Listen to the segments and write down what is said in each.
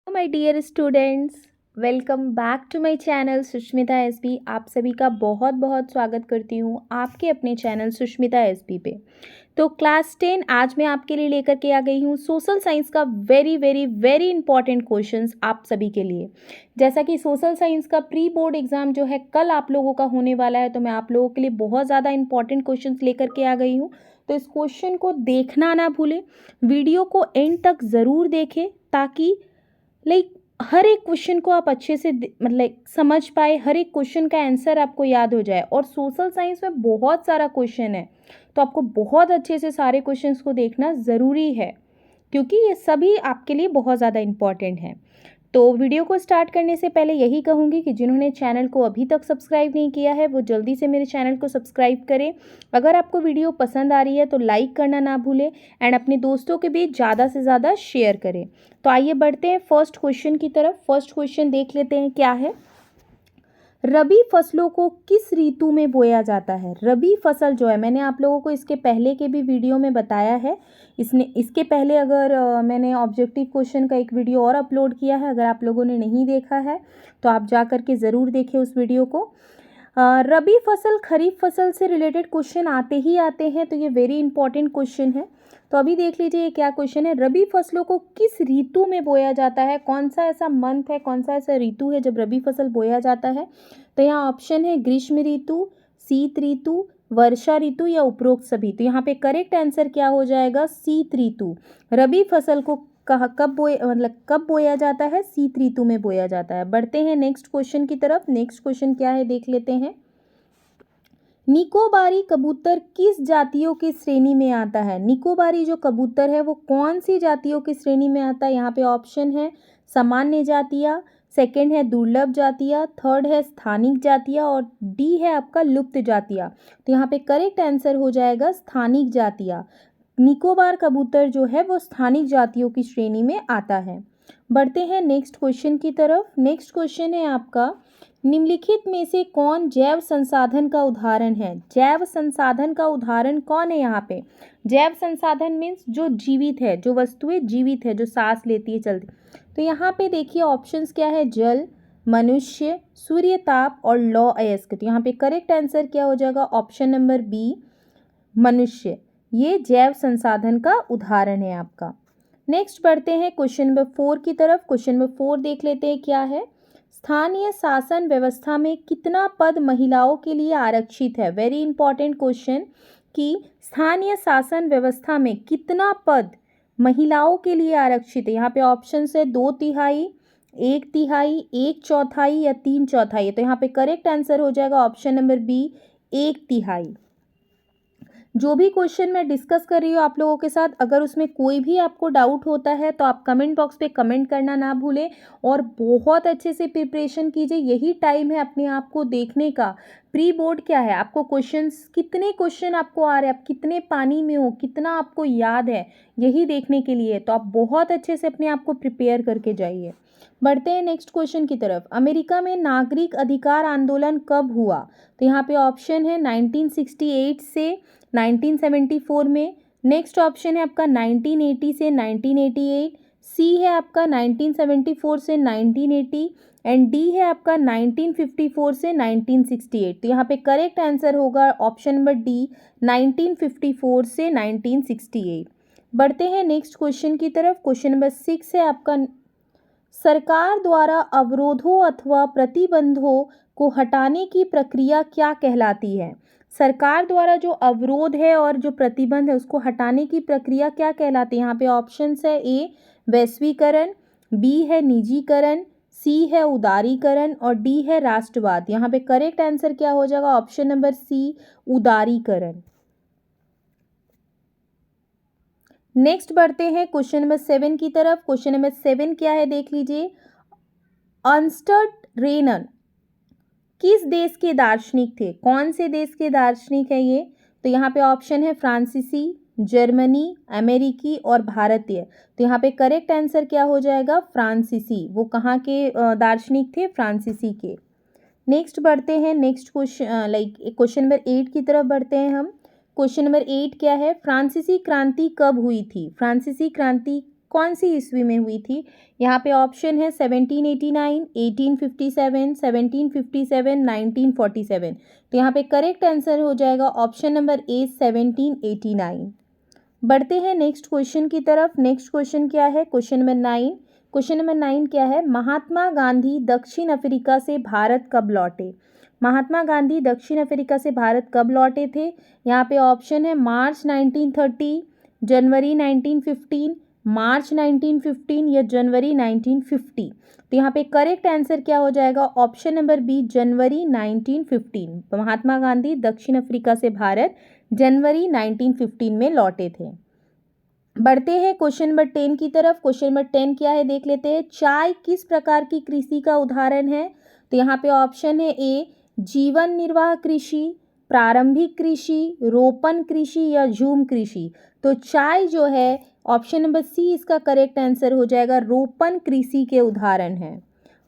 My dear students, welcome back to my channel Sushmita SP. आप सभी का बहुत बहुत स्वागत करती हूँ आपके अपने चैनल सुष्मिता एसपी पे। तो क्लास 10 आज मैं आपके लिए लेकर के आ गई हूँ सोशल साइंस का very very very important questions आप सभी के लिए। जैसा कि सोशल साइंस का प्री बोर्ड एग्जाम जो है कल आप लोगों का होने वाला है, तो मैं आप लोगों के लिए बहुत ज़्यादा इंपॉर्टेंट क्वेश्चंस लेकर के आ गई हूँ। तो इस क्वेश्चन को देखना ना भूलें, वीडियो को एंड तक ज़रूर देखें ताकि हर एक क्वेश्चन को आप अच्छे से समझ पाए, हर एक क्वेश्चन का आंसर आपको याद हो जाए। और सोशल साइंस में बहुत सारा क्वेश्चन है, तो आपको बहुत अच्छे से सारे क्वेश्चंस को देखना ज़रूरी है क्योंकि ये सभी आपके लिए बहुत ज़्यादा इम्पॉर्टेंट हैं। तो वीडियो को स्टार्ट करने से पहले यही कहूँगी कि जिन्होंने चैनल को अभी तक सब्सक्राइब नहीं किया है वो जल्दी से मेरे चैनल को सब्सक्राइब करें। अगर आपको वीडियो पसंद आ रही है तो लाइक करना ना भूलें एंड अपने दोस्तों के बीच ज़्यादा से ज़्यादा शेयर करें। तो आइए बढ़ते हैं फर्स्ट क्वेश्चन की तरफ। फर्स्ट क्वेश्चन देख लेते हैं क्या है। रबी फसलों को किस ऋतु में बोया जाता है? रबी फसल जो है, मैंने आप लोगों को इसके पहले के भी वीडियो में बताया है। इसके पहले अगर मैंने ऑब्जेक्टिव क्वेश्चन का एक वीडियो और अपलोड किया है, अगर आप लोगों ने नहीं देखा है तो आप जा कर के ज़रूर देखें उस वीडियो को। रबी फसल खरीफ फसल से रिलेटेड क्वेश्चन आते ही आते हैं, तो ये वेरी इंपॉर्टेंट क्वेश्चन है। तो अभी देख लीजिए ये क्या क्वेश्चन है। रबी फसलों को किस ऋतु में बोया जाता है? कौन सा ऐसा मंथ है, कौन सा ऐसा ऋतु है जब रबी फसल बोया जाता है? तो यहाँ ऑप्शन है ग्रीष्म ऋतु, शीत ऋतु, वर्षा ऋतु या उपरोक्त सभी। तो यहाँ पे करेक्ट आंसर क्या हो जाएगा? शीत ऋतु। रबी फसल को कब बोया जाता है? शीत ऋतु में बोया जाता है। बढ़ते हैं नेक्स्ट क्वेश्चन की तरफ। नेक्स्ट क्वेश्चन क्या है देख लेते हैं। निकोबारी कबूतर किस जातियों की श्रेणी में आता है? निकोबारी जो कबूतर है वो कौन सी जातियों की श्रेणी में आता है? यहाँ पे ऑप्शन है सामान्य जातियाँ, सेकंड है दुर्लभ जातियाँ, थर्ड है स्थानिक जातियाँ और डी है आपका लुप्त जातियाँ। तो यहाँ पे करेक्ट आंसर हो जाएगा स्थानिक जातियाँ। निकोबार कबूतर जो है वो स्थानिक जातियों की श्रेणी में आता है। बढ़ते हैं नेक्स्ट क्वेश्चन की तरफ। नेक्स्ट क्वेश्चन है आपका, निम्नलिखित में से कौन जैव संसाधन का उदाहरण है? जैव संसाधन का उदाहरण कौन है? यहाँ पे जैव संसाधन मीन्स जो जीवित है, जो वस्तुएं जीवित है, जो सांस लेती है, चलती। तो यहाँ पे देखिए ऑप्शंस क्या है, जल, मनुष्य, सूर्य ताप और लौह अयस्क। तो यहाँ पे करेक्ट आंसर क्या हो जाएगा? ऑप्शन नंबर बी, मनुष्य। ये जैव संसाधन का उदाहरण है आपका। नेक्स्ट बढ़ते हैं क्वेश्चन नंबर 4 की तरफ। क्वेश्चन नंबर 4 देख लेते हैं क्या है। स्थानीय शासन व्यवस्था में कितना पद महिलाओं के लिए आरक्षित है? वेरी इंपॉर्टेंट क्वेश्चन कि स्थानीय शासन व्यवस्था में कितना पद महिलाओं के लिए आरक्षित है। यहाँ पे ऑप्शन है 2/3, 1/3, 1/4 या 3/4। तो यहाँ पे करेक्ट आंसर हो जाएगा ऑप्शन नंबर बी, 1/3। जो भी क्वेश्चन मैं डिस्कस कर रही हूँ आप लोगों के साथ, अगर उसमें कोई भी आपको डाउट होता है तो आप कमेंट बॉक्स पे कमेंट करना ना भूलें और बहुत अच्छे से प्रिपरेशन कीजिए। यही टाइम है अपने आप को देखने का। प्री बोर्ड क्या है, आपको क्वेश्चंस, कितने क्वेश्चन आपको आ रहे हैं, आप कितने पानी में हो, कितना आपको याद है, यही देखने के लिए। तो आप बहुत अच्छे से अपने आप को प्रिपेयर करके जाइए। बढ़ते हैं नेक्स्ट क्वेश्चन की तरफ। अमेरिका में नागरिक अधिकार आंदोलन कब हुआ? तो यहाँ पे ऑप्शन है 1968 से 1974 में। नेक्स्ट ऑप्शन है आपका 1980 से 1988, सी है आपका 1974 से 1980 एंड डी है आपका 1954 से 1968। तो यहाँ पे करेक्ट आंसर होगा ऑप्शन नंबर डी, 1954 से 1968। बढ़ते हैं नेक्स्ट क्वेश्चन की तरफ। क्वेश्चन नंबर 6 है आपका, सरकार द्वारा अवरोधों अथवा प्रतिबंधों को हटाने की प्रक्रिया क्या कहलाती है? सरकार द्वारा जो अवरोध है और जो प्रतिबंध है उसको हटाने की प्रक्रिया क्या कहलाती है? यहाँ पे ऑप्शंस है ए वैश्वीकरण, बी है निजीकरण, सी है उदारीकरण और डी है राष्ट्रवाद। यहाँ पे करेक्ट आंसर क्या हो जाएगा? ऑप्शन नंबर सी, उदारीकरण। नेक्स्ट बढ़ते हैं क्वेश्चन नंबर 7 की तरफ। क्वेश्चन नंबर 7 क्या है देख लीजिए। अर्नस्ट रेनन किस देश के दार्शनिक थे? कौन से देश के दार्शनिक है ये? तो यहाँ पे ऑप्शन है फ्रांसीसी, जर्मनी, अमेरिकी और भारतीय। तो यहाँ पे करेक्ट आंसर क्या हो जाएगा? फ्रांसीसी। वो कहाँ के दार्शनिक थे? फ्रांसीसी के। नेक्स्ट बढ़ते हैं नेक्स्ट क्वेश्चन क्वेश्चन नंबर 8 की तरफ बढ़ते हैं हम। क्वेश्चन नंबर 8 क्या है, फ्रांसीसी क्रांति कब हुई थी? फ्रांसीसी क्रांति कौन सी ईस्वी में हुई थी? यहाँ पे ऑप्शन है 1789, 1857, 1757, 1947। तो यहाँ पे करेक्ट आंसर हो जाएगा ऑप्शन नंबर ए 1789। बढ़ते हैं नेक्स्ट क्वेश्चन की तरफ। नेक्स्ट क्वेश्चन क्या है? Question number 9। क्वेश्चन नंबर 9 क्या है? महात्मा गांधी दक्षिण अफ्रीका से भारत कब लौटे? महात्मा गांधी दक्षिण अफ्रीका से भारत कब लौटे थे? यहाँ पे ऑप्शन है मार्च 1930, जनवरी 1915, मार्च 1915 या जनवरी 1950। तो यहाँ पे करेक्ट आंसर क्या हो जाएगा? ऑप्शन नंबर बी जनवरी 1915। महात्मा गांधी दक्षिण अफ्रीका से भारत जनवरी 1915 में लौटे थे। बढ़ते हैं क्वेश्चन नंबर 10 की तरफ। क्वेश्चन नंबर 10 क्या है देख लेते हैं। चाय किस प्रकार की कृषि का उदाहरण है? तो यहाँ पे ऑप्शन है ए जीवन निर्वाह कृषि, प्रारंभिक कृषि, रोपण कृषि या झूम कृषि। तो चाय जो है ऑप्शन नंबर सी इसका करेक्ट आंसर हो जाएगा, रोपण कृषि के उदाहरण है।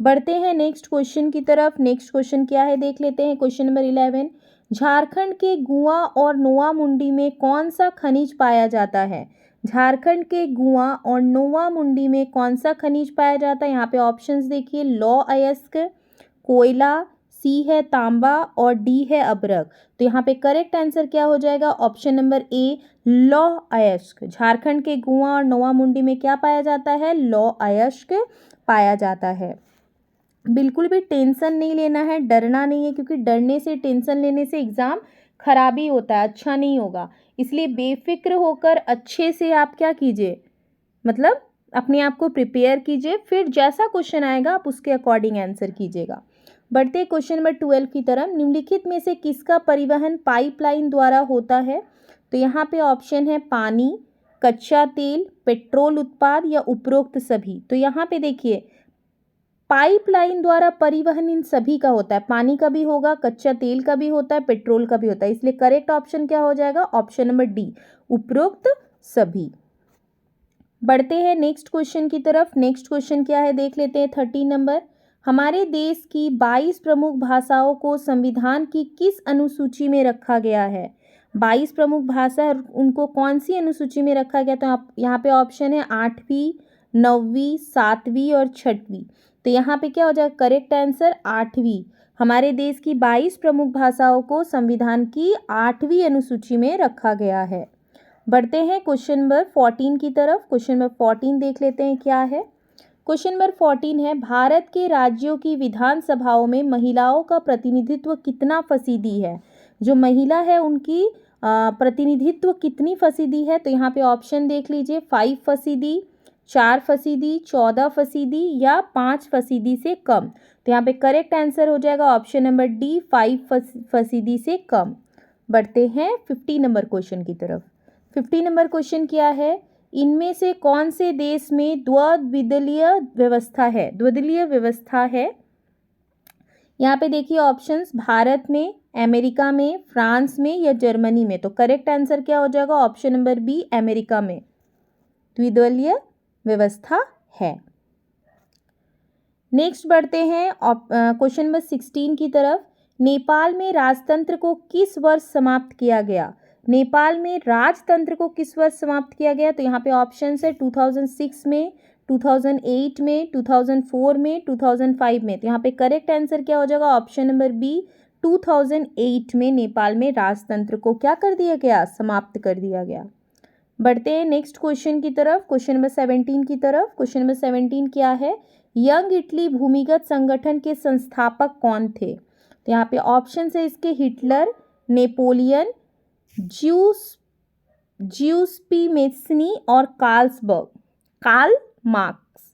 बढ़ते हैं नेक्स्ट क्वेश्चन की तरफ। नेक्स्ट क्वेश्चन क्या है देख लेते हैं। क्वेश्चन नंबर 11, झारखंड के गुआ और नोआ मुंडी में कौन सा खनिज पाया जाता है? झारखंड के गुआ और नोआ मुंडी में कौन सा खनिज पाया जाता है? यहाँ पे ऑप्शंस देखिए, लौह अयस्क, कोयला, सी है तांबा और डी है अभ्रक। तो यहाँ पे करेक्ट आंसर क्या हो जाएगा? ऑप्शन नंबर ए लौह अयस्क। झारखंड के गुआ और नोआ मुंडी में क्या पाया जाता है? लौह अयस्क पाया जाता है। बिल्कुल भी टेंशन नहीं लेना है, डरना नहीं है, क्योंकि डरने से टेंशन लेने से एग्ज़ाम खराबी होता है, अच्छा नहीं होगा। इसलिए बेफिक्र होकर अच्छे से आप क्या कीजिए, मतलब अपने आप को प्रिपेयर कीजिए, फिर जैसा क्वेश्चन आएगा आप उसके अकॉर्डिंग आंसर कीजिएगा। बढ़ते क्वेश्चन नंबर 12 की तरफ। निम्नलिखित में से किसका परिवहन पाइपलाइन द्वारा होता है? तो यहाँ पे ऑप्शन है पानी, कच्चा तेल, पेट्रोल उत्पाद या उपरोक्त सभी। तो यहाँ पे देखिए पाइपलाइन द्वारा परिवहन इन सभी का होता है, पानी का भी होगा, कच्चा तेल का भी होता है, पेट्रोल का भी होता है। इसलिए करेक्ट ऑप्शन क्या हो जाएगा? ऑप्शन नंबर डी उपरोक्त सभी। बढ़ते हैं नेक्स्ट क्वेश्चन की तरफ। नेक्स्ट क्वेश्चन क्या है देख लेते हैं। 13 नंबर, हमारे देश की 22 प्रमुख भाषाओं को संविधान की किस अनुसूची में रखा गया है? 22 प्रमुख भाषा उनको कौन सी अनुसूची में रखा गया? तो आप यहाँ पे ऑप्शन है 8वीं, 9वीं, 7वीं और 6वीं। तो यहाँ पे क्या हो जाएगा? करेक्ट आंसर 8वीं। हमारे देश की 22 प्रमुख भाषाओं को संविधान की 8वीं अनुसूची में रखा गया है। बढ़ते हैं क्वेश्चन नंबर 14 की तरफ। क्वेश्चन नंबर 14 देख लेते हैं क्या है। क्वेश्चन नंबर 14 है, भारत के राज्यों की विधानसभाओं में महिलाओं का प्रतिनिधित्व कितना फीसदी है? जो महिला है उनकी प्रतिनिधित्व कितनी फीसदी है? तो यहाँ पे ऑप्शन देख लीजिए, 5%, 4%, 14% या 5% से कम। तो यहाँ पे करेक्ट आंसर हो जाएगा ऑप्शन नंबर डी 5% से कम। बढ़ते हैं 50 नंबर क्वेश्चन की तरफ। 50 नंबर क्वेश्चन क्या है? इनमें से कौन से देश में द्विदलीय व्यवस्था है? द्विदलीय व्यवस्था है, यहाँ पे देखिए ऑप्शंस, भारत में, अमेरिका में, फ्रांस में या जर्मनी में। तो करेक्ट आंसर क्या हो जाएगा? ऑप्शन नंबर बी अमेरिका में द्विदलीय व्यवस्था है। नेक्स्ट बढ़ते हैं क्वेश्चन नंबर 16 की तरफ। नेपाल में राजतंत्र को किस वर्ष समाप्त किया गया? नेपाल में राजतंत्र को किस वर्ष समाप्त किया गया? तो यहाँ पे ऑप्शन है 2006 में, 2008 में, 2004 में, 2005 में। तो यहाँ पे करेक्ट आंसर क्या हो जाएगा? ऑप्शन नंबर बी 2008 में नेपाल में राजतंत्र को क्या कर दिया गया? समाप्त कर दिया गया। बढ़ते हैं नेक्स्ट क्वेश्चन की तरफ। क्वेश्चन नंबर 17 की तरफ। क्वेश्चन नंबर 17 क्या है? यंग इटली भूमिगत संगठन के संस्थापक कौन थे? तो यहाँ पे ऑप्शन है इसके, हिटलर, नेपोलियन, ज्यूसपी मेस्नी और कार्ल मार्क्स।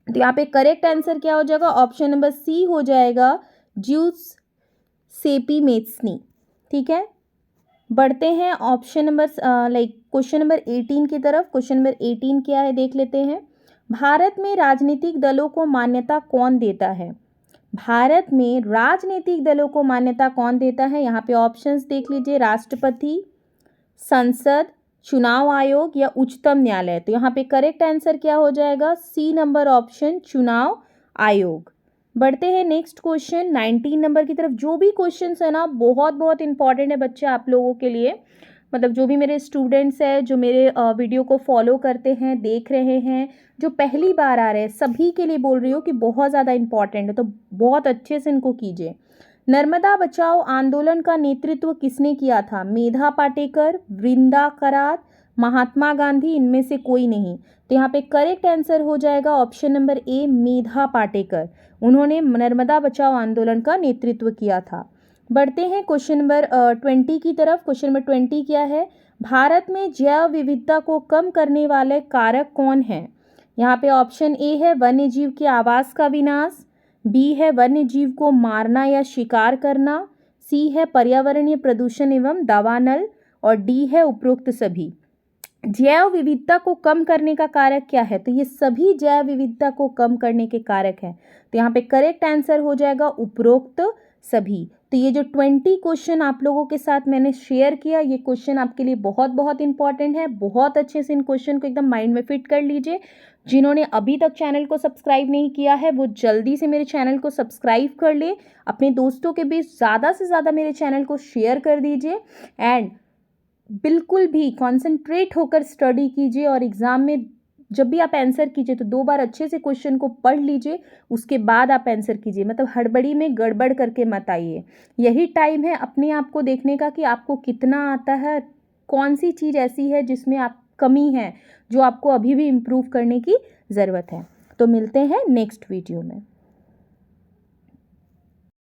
तो यहाँ पे करेक्ट आंसर क्या हो जाएगा? ऑप्शन नंबर सी हो जाएगा, ज्यूसेपी मेस्नी। ठीक है, बढ़ते हैं ऑप्शन नंबर क्वेश्चन नंबर 18 की तरफ। क्वेश्चन नंबर 18 क्या है देख लेते हैं। भारत में राजनीतिक दलों को मान्यता कौन देता है? भारत में राजनीतिक दलों को मान्यता कौन देता है? यहाँ पे ऑप्शंस देख लीजिए, राष्ट्रपति, संसद, चुनाव आयोग या उच्चतम न्यायालय। तो यहाँ पे करेक्ट आंसर क्या हो जाएगा? सी नंबर ऑप्शन, चुनाव आयोग। बढ़ते हैं नेक्स्ट क्वेश्चन 19 नंबर की तरफ। जो भी क्वेश्चन है ना बहुत बहुत इंपॉर्टेंट है बच्चे आप लोगों के लिए, मतलब जो भी मेरे स्टूडेंट्स हैं, जो मेरे वीडियो को फॉलो करते हैं, देख रहे हैं, जो पहली बार आ रहे हैं, सभी के लिए बोल रही हूँ कि बहुत ज़्यादा इम्पॉर्टेंट है, तो बहुत अच्छे से इनको कीजिए। नर्मदा बचाओ आंदोलन का नेतृत्व किसने किया था? मेधा पाटेकर, वृंदा करात, महात्मा गांधी, इनमें से कोई नहीं। तो यहाँ पे करेक्ट आंसर हो जाएगा ऑप्शन नंबर ए, मेधा पाटेकर। उन्होंने नर्मदा बचाओ आंदोलन का नेतृत्व किया था। बढ़ते हैं क्वेश्चन नंबर 20 की तरफ। क्वेश्चन नंबर 20 क्या है? भारत में जैव विविधता को कम करने वाले कारक कौन हैं? यहाँ पे ऑप्शन ए है वन्य जीव के आवास का विनाश, बी है वन्य जीव को मारना या शिकार करना, सी है पर्यावरणीय प्रदूषण एवं दावानल, और डी है उपरोक्त सभी। जैव विविधता को कम करने का कारक क्या है? तो ये सभी जैव विविधता को कम करने के कारक हैं। तो यहाँ पे करेक्ट आंसर हो जाएगा उपरोक्त सभी। तो ये जो 20 क्वेश्चन आप लोगों के साथ मैंने शेयर किया, ये क्वेश्चन आपके लिए बहुत बहुत इंपॉर्टेंट है। बहुत अच्छे से इन क्वेश्चन को एकदम माइंड में फिट कर लीजिए। जिन्होंने अभी तक चैनल को सब्सक्राइब नहीं किया है वो जल्दी से मेरे चैनल को सब्सक्राइब कर ले, अपने दोस्तों के बीच ज़्यादा से ज़्यादा मेरे चैनल को शेयर कर दीजिए, एंड बिल्कुल भी कॉन्सेंट्रेट होकर स्टडी कीजिए। और एग्ज़ाम में जब भी आप आंसर कीजिए तो 2 बार अच्छे से क्वेश्चन को पढ़ लीजिए, उसके बाद आप आंसर कीजिए। मतलब हड़बड़ी में गड़बड़ करके मत आइए। यही टाइम है अपने आप को देखने का कि आपको कितना आता है, कौन सी चीज़ ऐसी है जिसमें आप कमी है, जो आपको अभी भी इम्प्रूव करने की ज़रूरत है। तो मिलते हैं नेक्स्ट वीडियो में।